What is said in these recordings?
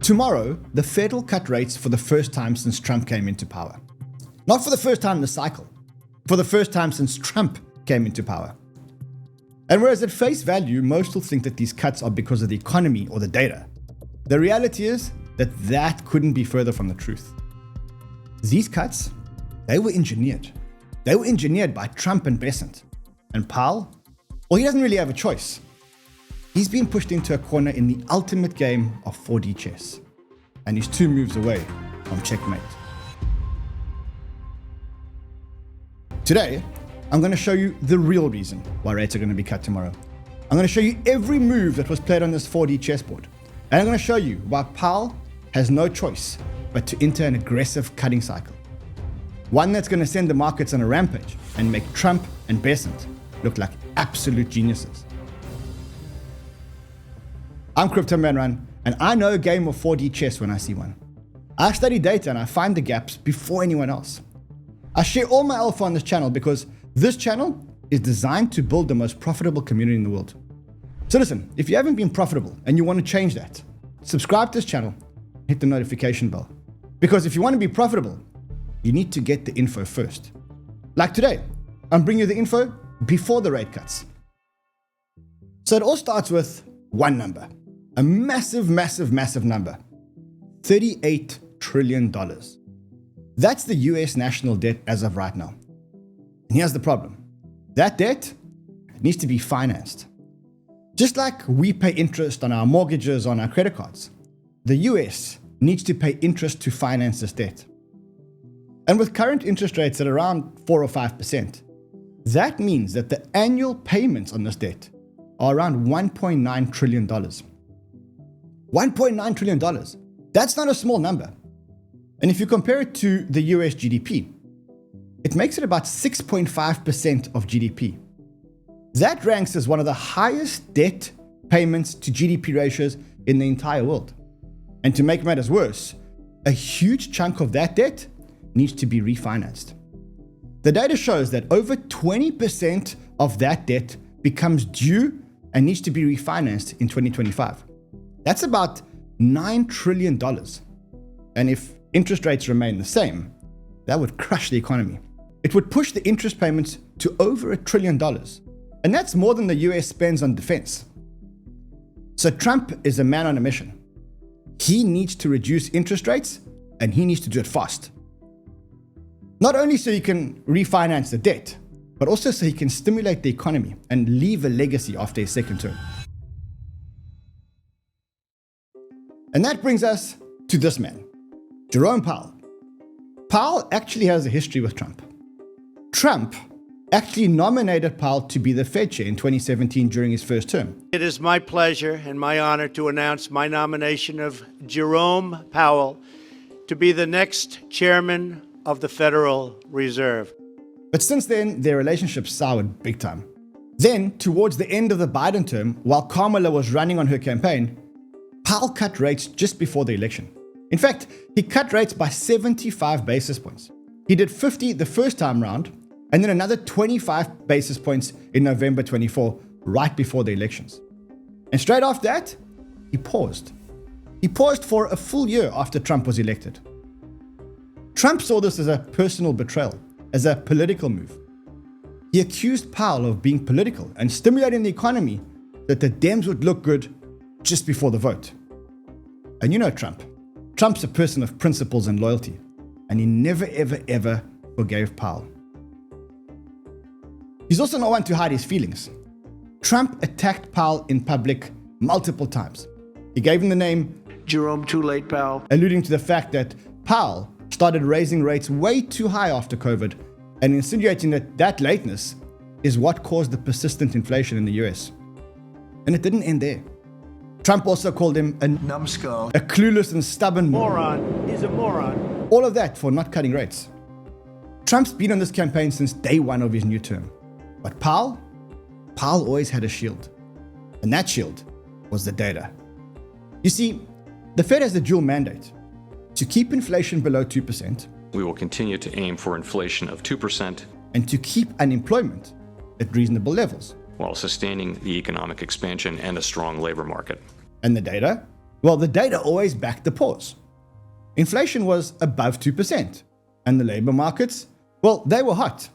Tomorrow, the Fed will cut rates for the first time since Trump came into power. Not for the first time in the cycle, for the first time since Trump came into power. And whereas at face value, most will think that these cuts are because of the economy or the data, the reality is that that couldn't be further from the truth. These cuts, they were engineered. They were engineered by Trump and Bessent. And Powell, well, he doesn't really have a choice. He's been pushed into a corner in the ultimate game of 4D chess. And he's 2 moves away from checkmate. Today, I'm going to show you the real reason why rates are going to be cut tomorrow. I'm going to show you every move that was played on this 4D chessboard. And I'm going to show you why Powell has no choice but to enter an aggressive cutting cycle. One that's going to send the markets on a rampage and make Trump and Bessent look like absolute geniuses. I'm CryptoManRan, and I know a game of 4D chess when I see one. I study data and I find the gaps before anyone else. I share all my alpha on this channel because this channel is designed to build the most profitable community in the world. So listen, if you haven't been profitable and you want to change that, subscribe to this channel, hit the notification bell. Because if you want to be profitable, you need to get the info first. Like today, I'm bringing you the info before the rate cuts. So it all starts with one number. A massive, massive, massive number. $38 trillion. That's the US national debt as of right now. And here's the problem. That debt needs to be financed. Just like we pay interest on our mortgages, on our credit cards, the US needs to pay interest to finance this debt. And with current interest rates at around 4 or 5%, that means that the annual payments on this debt are around $1.9 trillion. $1.9 trillion. That's not a small number. And if you compare it to the US GDP, it makes it about 6.5% of GDP. That ranks as one of the highest debt payments to GDP ratios in the entire world. And to make matters worse, a huge chunk of that debt needs to be refinanced. The data shows that over 20% of that debt becomes due and needs to be refinanced in 2025. That's about $9 trillion. And if interest rates remain the same, that would crush the economy. It would push the interest payments to over $1 trillion. And that's more than the US spends on defense. So Trump is a man on a mission. He needs to reduce interest rates, and he needs to do it fast. Not only so he can refinance the debt, but also so he can stimulate the economy and leave a legacy after his second term. And that brings us to this man, Jerome Powell. Powell actually has a history with Trump. Trump actually nominated Powell to be the Fed chair in 2017 during his first term. It is my pleasure and my honor to announce my nomination of Jerome Powell to be the next chairman of the Federal Reserve. But since then, their relationship soured big time. Then, towards the end of the Biden term, while Kamala was running on her campaign, Powell cut rates just before the election. In fact, he cut rates by 75 basis points. He did 50 the first time round, and then another 25 basis points in November 24, right before the elections. And straight after that, he paused. He paused for a full year after Trump was elected. Trump saw this as a personal betrayal, as a political move. He accused Powell of being political and stimulating the economy so that the Dems would look good just before the vote. And you know Trump. Trump's a person of principles and loyalty, and he never, ever, ever forgave Powell. He's also not one to hide his feelings. Trump attacked Powell in public multiple times. He gave him the name Jerome Too Late Powell, alluding to the fact that Powell started raising rates way too high after COVID and insinuating that that lateness is what caused the persistent inflation in the US. And it didn't end there. Trump also called him a numbskull, a clueless and stubborn moron. He's a moron. All of that for not cutting rates. Trump's been on this campaign since day one of his new term. But Powell always had a shield. And that shield was the data. You see, the Fed has a dual mandate to keep inflation below 2%. We will continue to aim for inflation of 2% and to keep unemployment at reasonable levels, while sustaining the economic expansion and a strong labor market. And the data? Well, the data always backed the pause. Inflation was above 2%, and the labor markets, well, they were hot.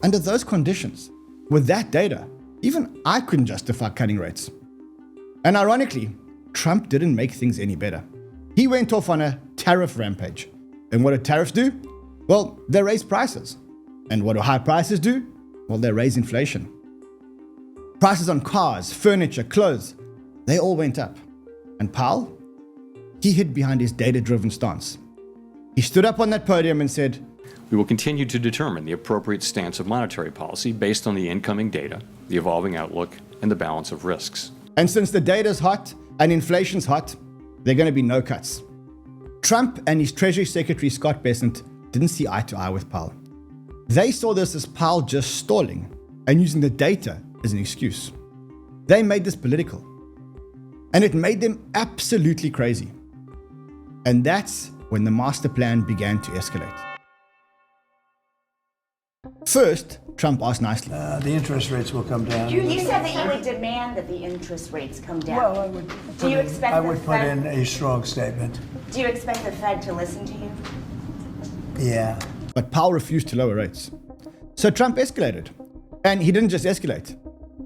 Under those conditions, with that data, even I couldn't justify cutting rates. And ironically, Trump didn't make things any better. He went off on a tariff rampage. And what do tariffs do? Well, they raise prices. And what do high prices do? Well, they raise inflation. Prices on cars, furniture, clothes, they all went up. And Powell? He hid behind his data-driven stance. He stood up on that podium and said, We will continue to determine the appropriate stance of monetary policy based on the incoming data, the evolving outlook, and the balance of risks. And since the data's hot and inflation's hot, there are going to be no cuts. Trump and his Treasury Secretary 𝗥𝗏𝗏 didn't see eye to eye with Powell. They saw this as Powell just stalling and using the data as an excuse. They made this political. And it made them absolutely crazy. And that's when the master plan began to escalate. First, Trump asked nicely. The interest rates will come down. You said that you would demand that the interest rates come down. Well, I would. Do you expect I the would put Fed- in a strong statement. Do you expect the Fed to listen to you? Yeah. But Powell refused to lower rates. So Trump escalated. And he didn't just escalate.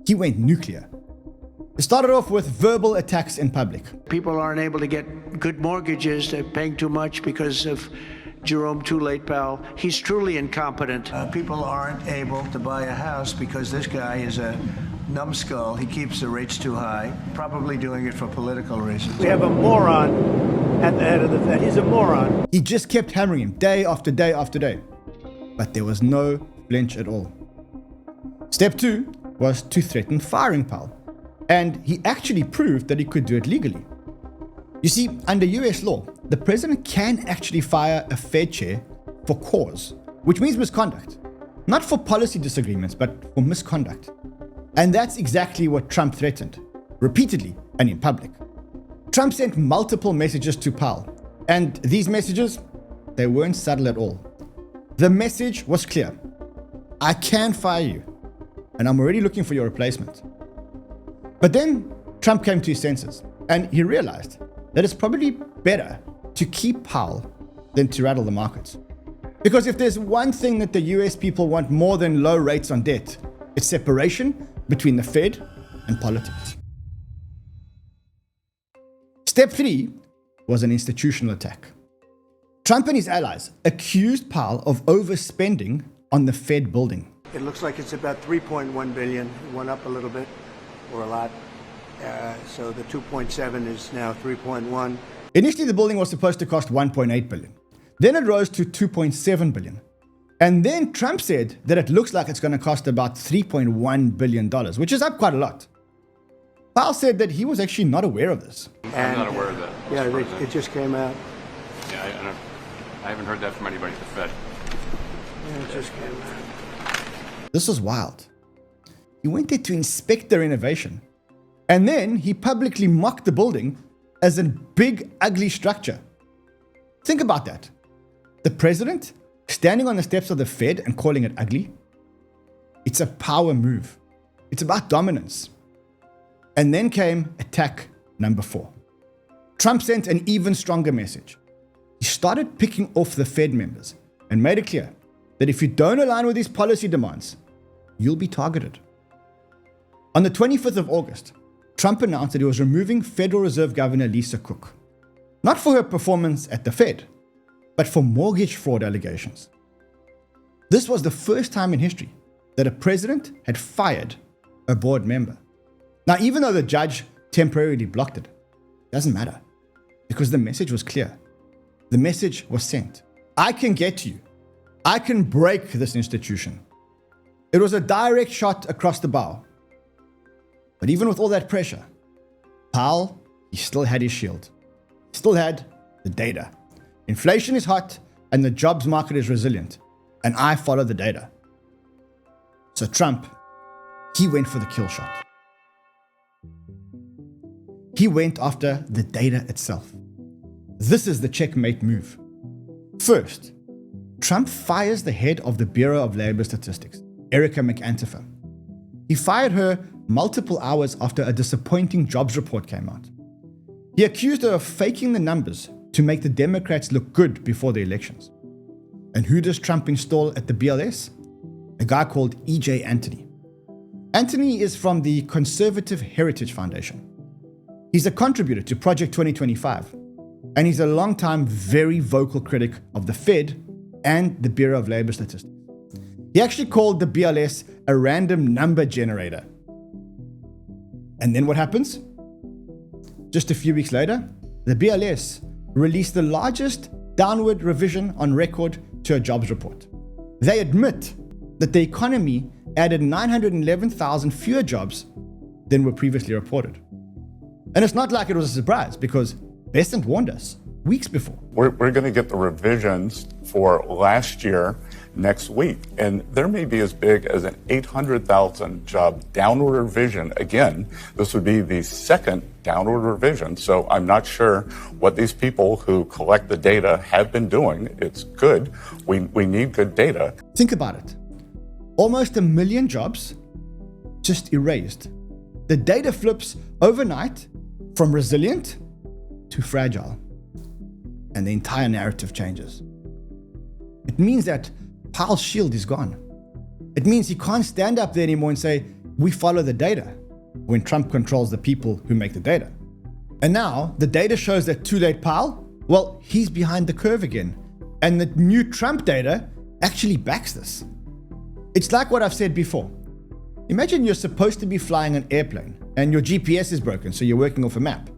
He went nuclear. It started off with verbal attacks in public. People aren't able to get good mortgages. They're paying too much because of Jerome Powell. He's truly incompetent. People aren't able to buy a house because this guy is a numbskull. He keeps the rates too high, probably doing it for political reasons. We have a moron at the head of the Fed. He's a moron. He just kept hammering him day after day after day. But there was no flinch at all. Step 2 was to threaten firing Powell. And he actually proved that he could do it legally. You see, under US law, the president can actually fire a Fed chair for cause, which means misconduct. Not for policy disagreements, but for misconduct. And that's exactly what Trump threatened, repeatedly and in public. Trump sent multiple messages to Powell, and these messages, they weren't subtle at all. The message was clear. I can fire you, and I'm already looking for your replacement. But then Trump came to his senses, and he realized that it's probably better to keep Powell than to rattle the markets. Because if there's one thing that the US people want more than low rates on debt, it's separation between the Fed and politics. Step 3 was an institutional attack. Trump and his allies accused Powell of overspending on the Fed building. It looks like it's about 3.1 billion. It went up a little bit, or a lot. So the 2.7 is now 3.1. Initially, the building was supposed to cost 1.8 billion. Then it rose to 2.7 billion. And then Trump said that it looks like it's going to cost about $3.1 billion, which is up quite a lot. Powell said that he was actually not aware of this. I'm not aware of that. Yeah, it just came out. Yeah, I haven't heard that from anybody at the Fed. Yeah, it just came out. This was wild. He went there to inspect their innovation. And then he publicly mocked the building as a big, ugly structure. Think about that. The president standing on the steps of the Fed and calling it ugly. It's a power move. It's about dominance. And then came attack number 4. Trump sent an even stronger message. He started picking off the Fed members and made it clear that if you don't align with his policy demands, you'll be targeted. On the 25th of August, Trump announced that he was removing Federal Reserve Governor 𝗬𝗎𝗂, not for her performance at the Fed, but for mortgage fraud allegations. This was the first time in history that a president had fired a board member. Now, even though the judge temporarily blocked it, it doesn't matter, because the message was clear. The message was sent. I can get to you. I can break this institution. It was a direct shot across the bow. But even with all that pressure, Powell, he still had his shield. He still had the data. Inflation is hot and the jobs market is resilient. And I follow the data. So Trump, he went for the kill shot. He went after the data itself. This is the checkmate move. First, Trump fires the head of the Bureau of Labor Statistics, 𝗤𝗥𝗬𝗏. He fired her multiple hours after a disappointing jobs report came out. He accused her of faking the numbers to make the Democrats look good before the elections. And who does Trump install at the BLS? A guy called E.J. Antony. Antony is from the Conservative Heritage Foundation. He's a contributor to Project 2025, and he's a long-time, very vocal critic of the Fed and the Bureau of Labor Statistics. He actually called the BLS a random number generator. And then what happens? Just a few weeks later, the BLS released the largest downward revision on record to a jobs report. They admit that the economy added 911,000 fewer jobs than were previously reported. And it's not like it was a surprise, because Bessent warned us weeks before. We're going to get the revisions for last year next week, and there may be as big as an 800,000 job downward revision. Again, this would be the second downward revision, so I'm not sure what these people who collect the data have been doing. It's good. We need good data. Think about it. Almost 1 million jobs just erased. The data flips overnight from resilient to fragile, and the entire narrative changes. It means that Powell's shield is gone. It means he can't stand up there anymore and say, we follow the data, when Trump controls the people who make the data. And now the data shows that too late Powell, well, he's behind the curve again. And the new Trump data actually backs this. It's like what I've said before. Imagine you're supposed to be flying an airplane and your GPS is broken, so you're working off a map.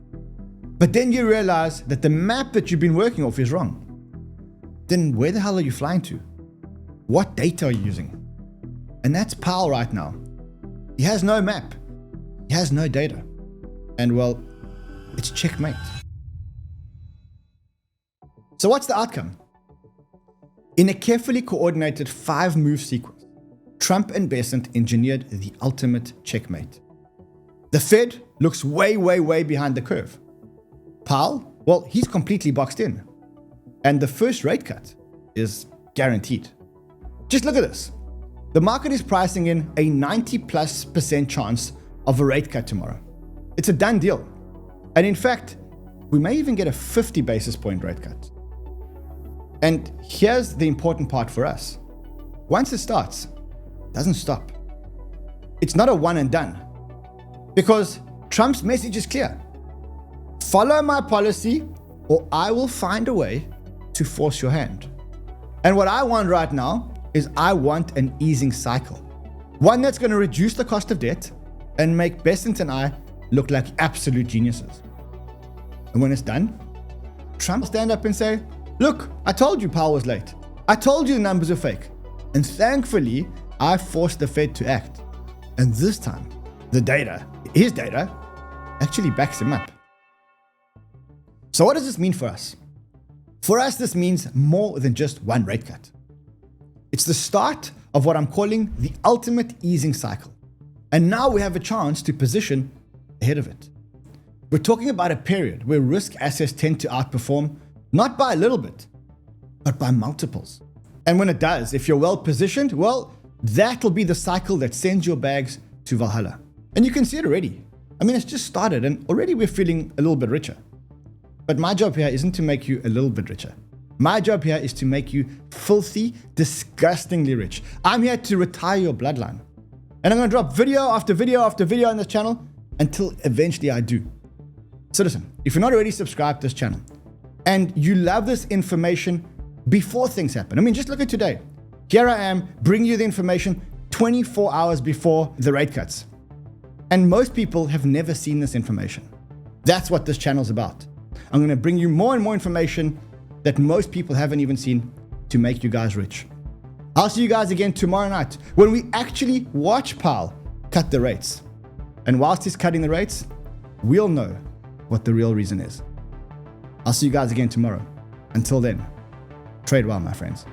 But then you realize that the map that you've been working off is wrong. Then where the hell are you flying to? What data are you using? And that's Powell right now. He has no map. He has no data. And well, it's checkmate. So what's the outcome? In a carefully coordinated 5-move sequence, Trump and Bessent engineered the ultimate checkmate. The Fed looks way, way, way behind the curve. Powell, well, he's completely boxed in. And the first rate cut is guaranteed. Just look at this. The market is pricing in a 90+% chance of a rate cut tomorrow. It's a done deal. And in fact, we may even get a 50 basis point rate cut. And here's the important part for us. Once it starts, it doesn't stop. It's not a one and done. Because Trump's message is clear. Follow my policy or I will find a way to force your hand. And what I want right now is I want an easing cycle. One that's going to reduce the cost of debt and make Bessent and I look like absolute geniuses. And when it's done, Trump will stand up and say, look, I told you Powell was late. I told you the numbers are fake. And thankfully, I forced the Fed to act. And this time, the data, his data, actually backs him up. So what does this mean for us? For us, this means more than just one rate cut. It's the start of what I'm calling the ultimate easing cycle. And now we have a chance to position ahead of it. We're talking about a period where risk assets tend to outperform, not by a little bit, but by multiples. And when it does, if you're well positioned, well, that'll be the cycle that sends your bags to Valhalla. And you can see it already. I mean, it's just started and already we're feeling a little bit richer. But my job here isn't to make you a little bit richer. My job here is to make you filthy, disgustingly rich. I'm here to retire your bloodline. And I'm going to drop video after video after video on this channel until eventually I do. So listen, if you're not already subscribed to this channel and you love this information before things happen, I mean, just look at today. Here I am bringing you the information 24 hours before the rate cuts. And most people have never seen this information. That's what this channel is about. I'm going to bring you more and more information that most people haven't even seen to make you guys rich. I'll see you guys again tomorrow night when we actually watch Powell cut the rates. And whilst he's cutting the rates, we'll know what the real reason is. I'll see you guys again tomorrow. Until then, trade well, my friends.